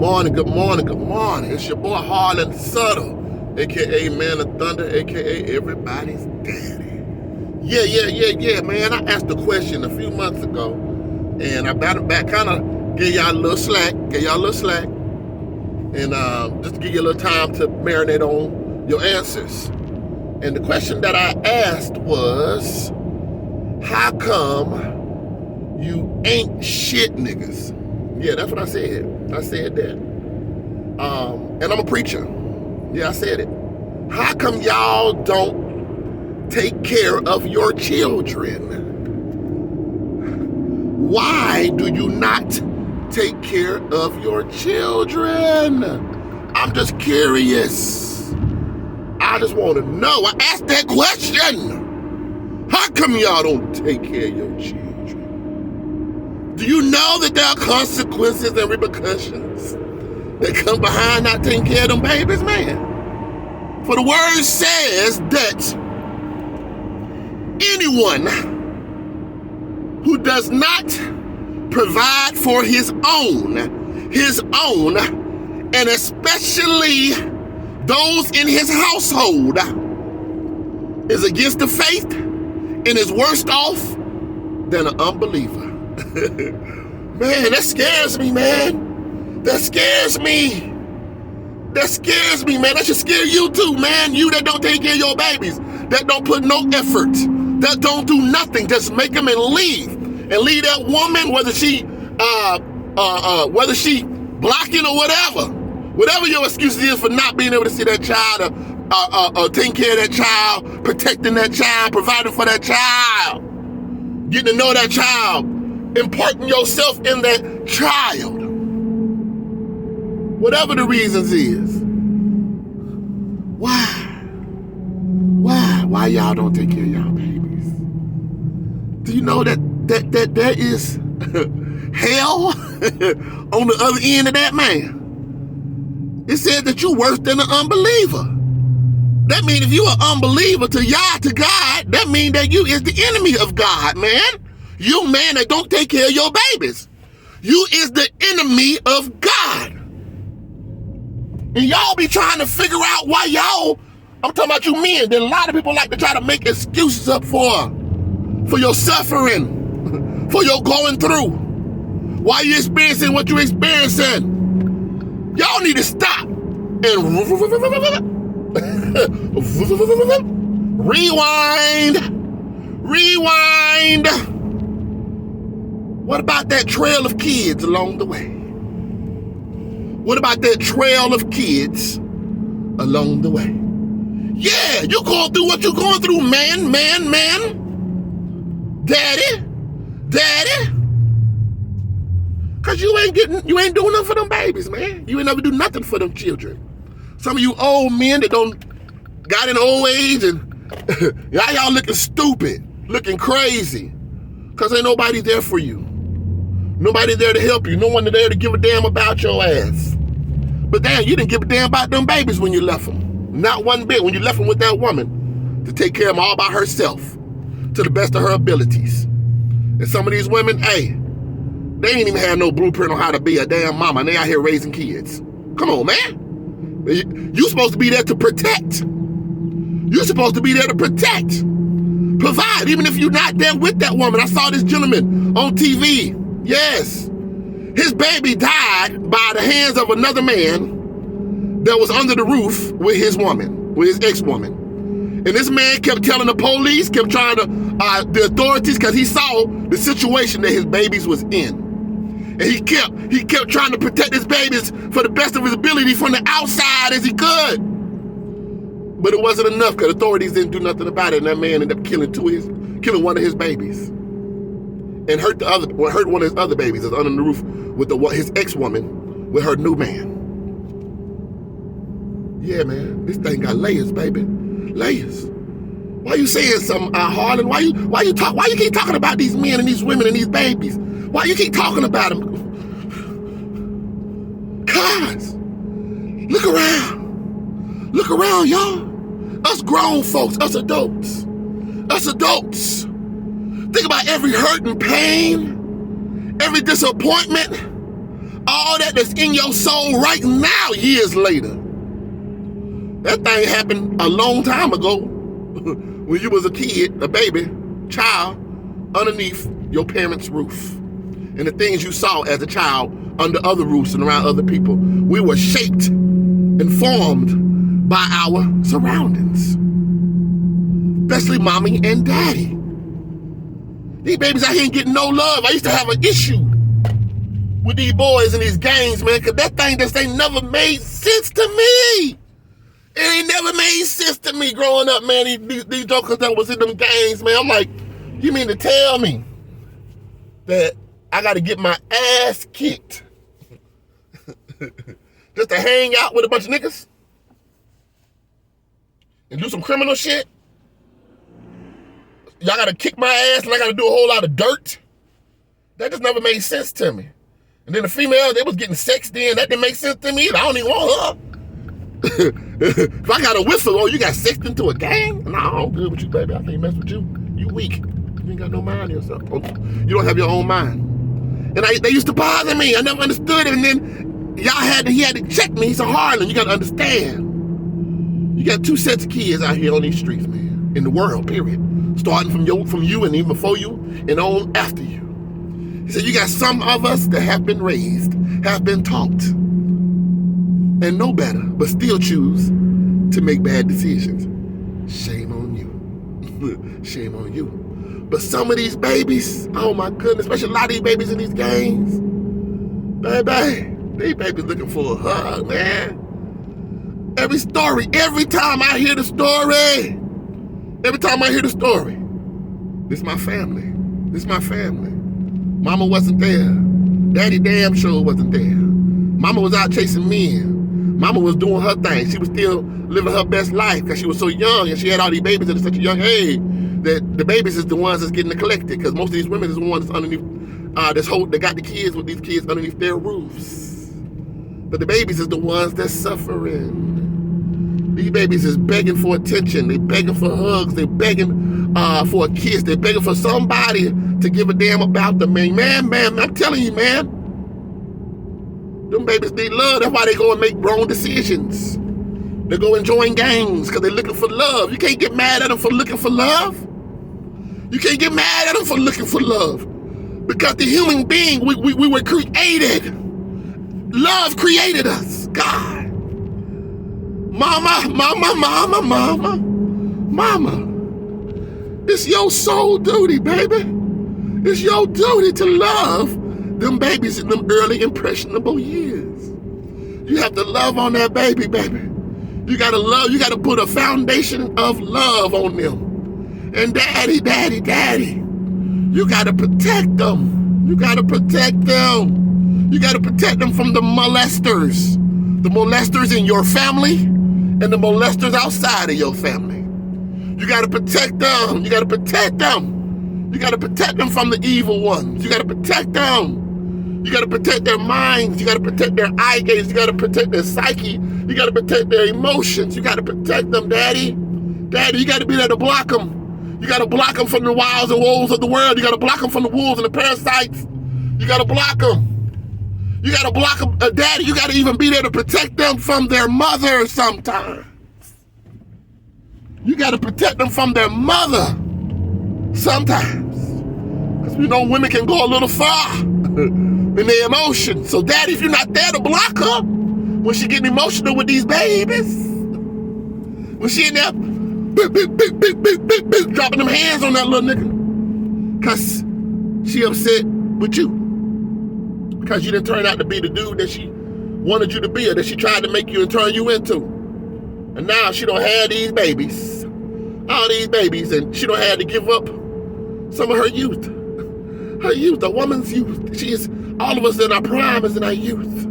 morning, good morning, good morning. It's your boy Harlan Sutter, a.k.a. Man of Thunder, a.k.a. Everybody's Daddy. Yeah, man. I asked a question a few months ago, and I batted back, kind of gave y'all a little slack, and just to give you a little time to marinate on your answers. And the question that I asked was, how come you ain't shit niggas? Yeah, that's what I said. I said that. And I'm a preacher. Yeah, I said it. How come y'all don't take care of your children? Why do you not take care of your children? I'm just curious. I just want to know. I asked that question. How come y'all don't take care of your children? Do you know that there are consequences and repercussions that come behind not taking care of them babies, man? For the word says that anyone who does not provide for his own, and especially those in his household, is against the faith and is worse off than an unbeliever. Man, that scares me, man. That scares me, man. That should scare you too, man. You that don't take care of your babies, that don't put no effort, that don't do nothing, just make them and leave that woman, whether she blocking or whatever your excuse is for not being able to see that child or taking care of that child, protecting that child, providing for that child, getting to know that child, imparting yourself in that child. Whatever the reasons is. Why y'all don't take care of y'all babies? Do you know that there is hell on the other end of that, man? It said that you're worse than an unbeliever. That means if you're an unbeliever to God, that means that you is the enemy of God, man. You, man, that don't take care of your babies. You is the enemy of God. And y'all be trying to figure out why y'all, I'm talking about you men, that a lot of people like to try to make excuses up for your suffering, for your going through, why you experiencing what you're experiencing. Y'all need to stop and rewind. What about that trail of kids along the way? What about that trail of kids along the way? Yeah, you going through what you're going through, man. Daddy. Cause you ain't doing nothing for them babies, man. You ain't never do nothing for them children. Some of you old men that got in old age and y'all looking stupid, looking crazy. Cause ain't nobody there for you. Nobody there to help you. No one there to give a damn about your ass. But damn, you didn't give a damn about them babies when you left them. Not one bit. When you left them with that woman to take care of them all by herself to the best of her abilities. And some of these women, hey, they ain't even had no blueprint on how to be a damn mama, and they out here raising kids. Come on, man. You supposed to be there to protect. You're supposed to be there to protect. Provide, even if you're not there with that woman. I saw this gentleman on TV. Yes. His baby died by the hands of another man that was under the roof with his woman, with his ex-woman. And this man kept telling the police, kept trying to, the authorities, because he saw the situation that his babies was in. And he kept trying to protect his babies for the best of his ability from the outside as he could. But it wasn't enough because authorities didn't do nothing about it, and that man ended up killing one of his babies. And hurt one of his other babies that's under the roof with his ex-woman with her new man. Yeah, man, this thing got layers, baby. Layers. Why you saying something, Harlan? Why you keep talking about these men and these women and these babies? Why you keep talking about them? Cause look around, y'all. Us grown folks, us adults. Think about every hurt and pain, every disappointment, all that that's in your soul right now, years later. That thing happened a long time ago when you was a kid, a baby, child, underneath your parents' roof. And the things you saw as a child under other roofs and around other people. We were shaped and formed by our surroundings. Especially mommy and daddy. These babies out here ain't getting no love. I used to have an issue with these boys and these gangs, man, because that thing just ain't never made sense to me. It ain't never made sense to me growing up, man. These jokers that was in them gangs, man. I'm like, you mean to tell me that I got to get my ass kicked just to hang out with a bunch of niggas and do some criminal shit? Y'all got to kick my ass and I got to do a whole lot of dirt? That just never made sense to me. And then the female, they was getting sexed in. That didn't make sense to me. I don't even want her. If I got a whistle, oh, you got sexed into a gang? No, I'm good with you, baby. I can't mess with you. You weak. You ain't got no mind yourself. You don't have your own mind. And they used to bother me. I never understood it. And then he had to check me. He's a Harlan. You got to understand. You got two sets of kids out here on these streets, man. In the world, period. Starting from you and even before you and on after you. He said, you got some of us that have been raised, have been taught, and know better, but still choose to make bad decisions. Shame on you. Shame on you. But some of these babies, oh my goodness, especially a lot of these babies in these gangs, baby, these babies looking for a hug, man. Every time I hear the story, this my family. This my family. Mama wasn't there. Daddy damn sure wasn't there. Mama was out chasing men. Mama was doing her thing. She was still living her best life because she was so young and she had all these babies at such a young age that the babies is the ones that's getting neglected because most of these women is the ones that's underneath they got the kids with these kids underneath their roofs. But the babies is the ones that's suffering. These babies is begging for attention. They begging for hugs. They begging for a kiss. They begging for somebody to give a damn about them. Man, I'm telling you, man. Them babies need love. That's why they go and make wrong decisions. They go and join gangs because they're looking for love. You can't get mad at them for looking for love. You can't get mad at them for looking for love. Because the human being, we were created. Love created us. God. Mama. It's your soul duty, baby. It's your duty to love them babies in them early impressionable years. You have to love on that baby. You gotta love, you gotta put a foundation of love on them. And daddy, you gotta protect them. You gotta protect them. You gotta protect them from the molesters. The molesters in your family and the molesters outside of your family. You gotta protect them. You gotta protect them. You gotta protect them from the evil ones. You gotta protect them. You gotta protect their minds. You gotta protect their eye gaze. You gotta protect their psyche. You gotta protect their emotions. You gotta protect them, Daddy. Daddy, you gotta be there to block them. You gotta block them from the wiles and woes of the world. You gotta block them from the wolves and the parasites. You gotta block them. You gotta block them. Daddy, you gotta even be there to protect them from their mother sometimes. You gotta protect them from their mother sometimes. Because we know women can go a little far in their emotions. So daddy, if you're not there to block her when she getting emotional with these babies, when she in there dropping them hands on that little nigga, because she upset with you. Because you didn't turn out to be the dude that she wanted you to be or that she tried to make you and turn you into. And now she don't have these babies, all these babies, and she don't have to give up some of her youth. Her youth, a woman's youth. She is, all of us in our prime is in our youth.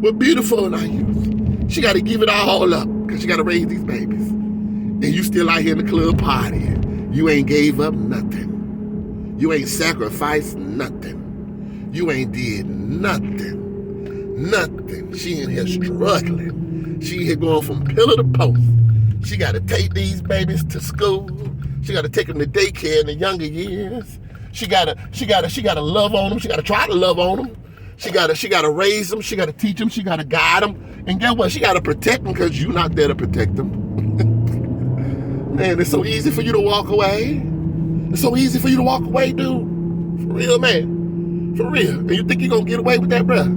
We're beautiful in our youth. She got to give it all up because she got to raise these babies. And you still out here in the club partying. You ain't gave up nothing. You ain't sacrificed nothing. You ain't did nothing. Nothing. She in here struggling. She here going from pillar to post. She got to take these babies to school. She got to take them to daycare in the younger years. She gotta love on them. She gotta try to love on them. She gotta raise them. She gotta teach them. She gotta guide them. And guess what? She gotta protect them because you're not there to protect them. Man, it's so easy for you to walk away. It's so easy for you to walk away, dude. For real, man. For real. And you think you're gonna get away with that, bruh?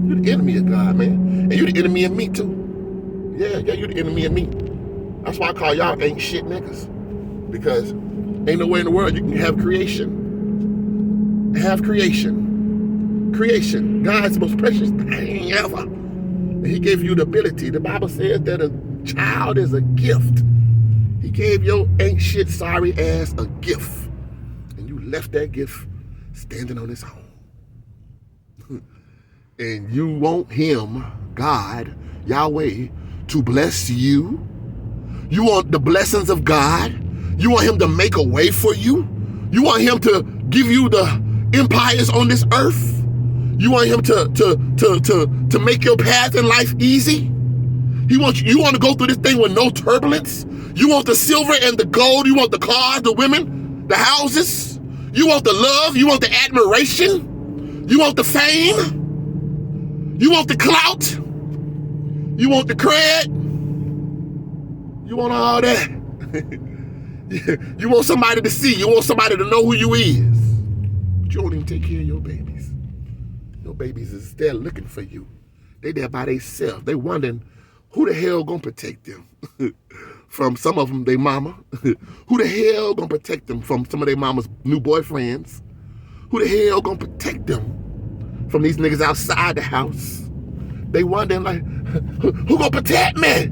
You're the enemy of God, man. And you're the enemy of me, too. Yeah, you're the enemy of me. That's why I call y'all ain't shit niggas. Because ain't no way in the world you can have creation. Have creation. Creation. God's most precious thing ever. And he gave you the ability. The Bible says that a child is a gift. He gave your ain't shit sorry ass a gift. And you left that gift standing on its own. And you want him, God, Yahweh, to bless you. You want the blessings of God. You want him to make a way for you. You want him to give you the empires on this earth. You want him to make your path in life easy. You want to go through this thing with no turbulence. You want the silver and the gold. You want the cars, the women, the houses. You want the love. You want the admiration. You want the fame. You want the clout. You want the cred. You want all that. You want somebody to see. You want somebody to know who you is. But you don't even take care of your babies. Your babies is there looking for you. They there by themselves. They wondering who the hell gonna protect them from some of them, they mama. Who the hell gonna protect them from some of their mama's new boyfriends? Who the hell gonna protect them from these niggas outside the house? They wondering like, who gonna protect me?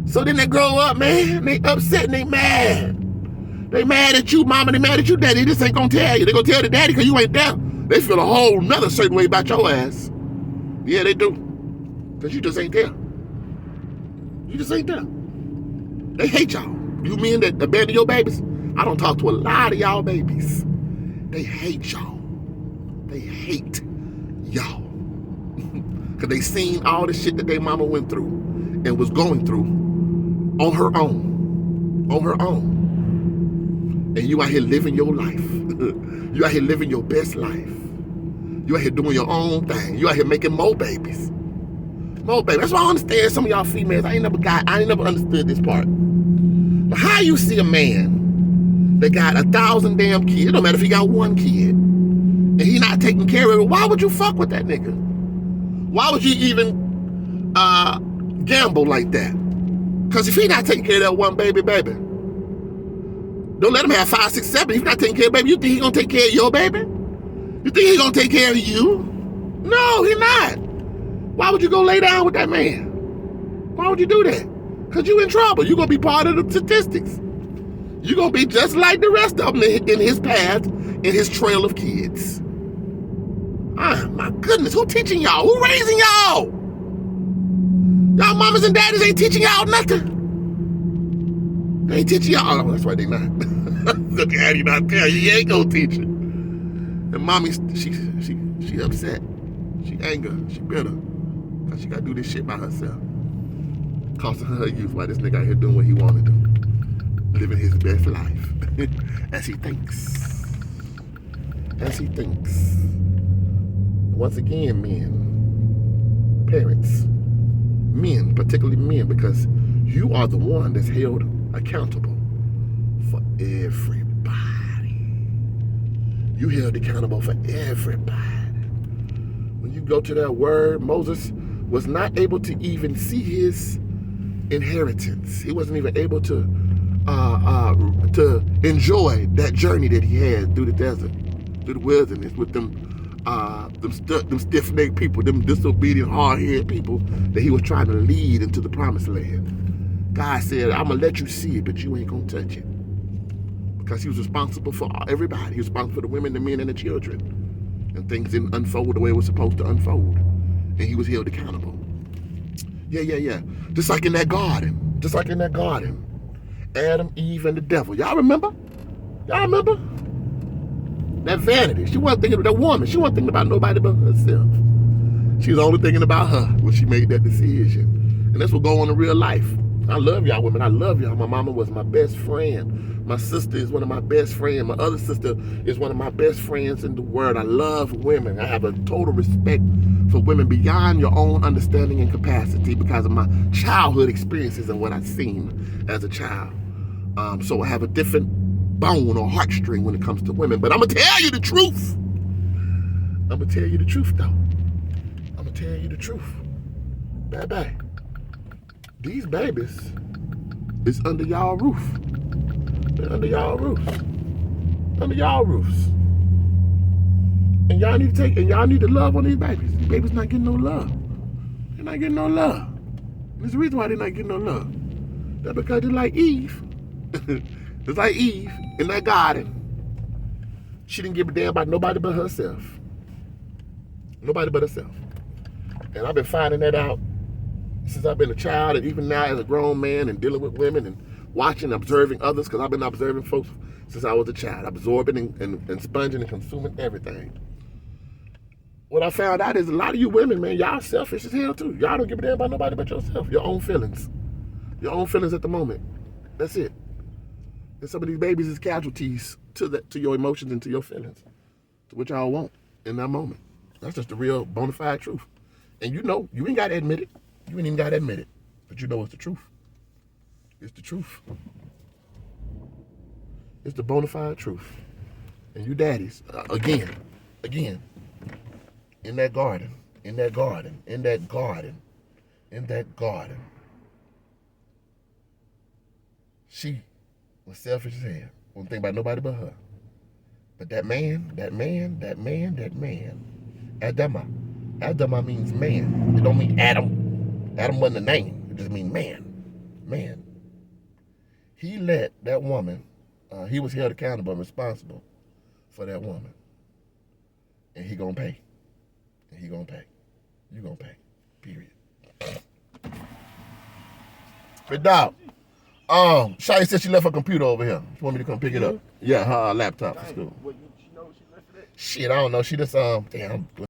So then they grow up, man. They upset and they mad. They mad at you, mama. They mad at you, daddy. This ain't gonna tell you. They gonna tell the daddy because you ain't there. They feel a whole nother certain way about your ass. Yeah, they do. Because you just ain't there. You just ain't there. They hate y'all. You men that abandon your babies. I don't talk to a lot of y'all babies. They hate y'all. They hate y'all. Because they seen all the shit that their mama went through and was going through on her own. On her own. And you out here living your life. You out here living your best life. You out here doing your own thing. You out here making more babies. More babies. That's why I understand some of y'all females. I ain't never understood this part. But how you see a man that got 1,000 damn kids, it don't matter if he got one kid, and he not taking care of it, why would you fuck with that nigga? Why would you even gamble like that? Because if he not taking care of that one baby, don't let him have 5, 6, 7. If he's not taking care of baby, you think he gonna take care of your baby? You think he gonna take care of you? No, he not. Why would you go lay down with that man? Why would you do that? Because you in trouble. You're gonna be part of the statistics. You're gonna be just like the rest of them in his path, in his trail of kids. Ah, my goodness, who teaching y'all? Who raising y'all? Y'all mamas and daddies ain't teaching y'all nothing. They ain't teaching y'all. Oh, that's why they not. The daddy not tell you, he ain't gonna teach it. And mommy, she upset. She angry. She bitter. Cause she gotta do this shit by herself. Costing her youth while this nigga out here doing what he wanna do. Living his best life. As he thinks. As he thinks. Once again, men, parents, men, particularly men, because you are the one that's held accountable for everybody. You held accountable for everybody. When you go to that word, Moses was not able to even see his inheritance. He wasn't even able to enjoy that journey that he had through the desert, through the wilderness with them stiff-necked people, them disobedient, hard-headed people that he was trying to lead into the promised land. God said, I'm going to let you see it, but you ain't going to touch it. Because he was responsible for everybody. He was responsible for the women, the men, and the children. And things didn't unfold the way it was supposed to unfold. And he was held accountable. Yeah. Just like in that garden. Adam, Eve, and the devil. Y'all remember? That vanity. She wasn't thinking of that woman. She wasn't thinking about nobody but herself. She was only thinking about her when she made that decision. And that's what goes on in real life. I love y'all women. I love y'all. My mama was my best friend. My sister is one of my best friends. My other sister is one of my best friends in the world. I love women. I have a total respect for women beyond your own understanding and capacity because of my childhood experiences and what I've seen as a child. So I have a different bone or heartstring when it comes to women. But I'm going to tell you the truth. I'm going to tell you the truth, though. I'm going to tell you the truth. Bye-bye. These babies is under y'all roof. They're under y'all roofs. Under y'all roofs. And y'all need to love on these babies. These babies not getting no love. They're not getting no love. And there's a reason why they're not getting no love. That's because they're like Eve. It's like Eve in that garden. She didn't give a damn about nobody but herself. Nobody but herself. And I've been finding that out since I've been a child, and even now as a grown man and dealing with women and watching, observing others, because I've been observing folks since I was a child, absorbing and sponging and consuming everything. What I found out is a lot of you women, man, y'all selfish as hell too. Y'all don't give a damn about nobody but yourself, your own feelings. Your own feelings at the moment. That's it. And some of these babies is casualties to your emotions and to your feelings, to what y'all want in that moment. That's just the real bona fide truth. And you know, you ain't got to admit it. You ain't even got to admit it. But you know it's the truth. It's the truth. It's the bona fide truth. And you daddies, again, in that garden, she was selfish as hell. Wouldn't think about nobody but her. But that man, Adama means man. It don't mean Adam. Adam wasn't a name. It just means man. Man. He let that woman, he was held accountable and responsible for that woman. And he gonna pay. And he gonna pay. You gonna pay. Period. But dog, Shawty said she left her computer over here. She want me to come pick it up. Yeah, her laptop for school. Shit, I don't know. She just, damn.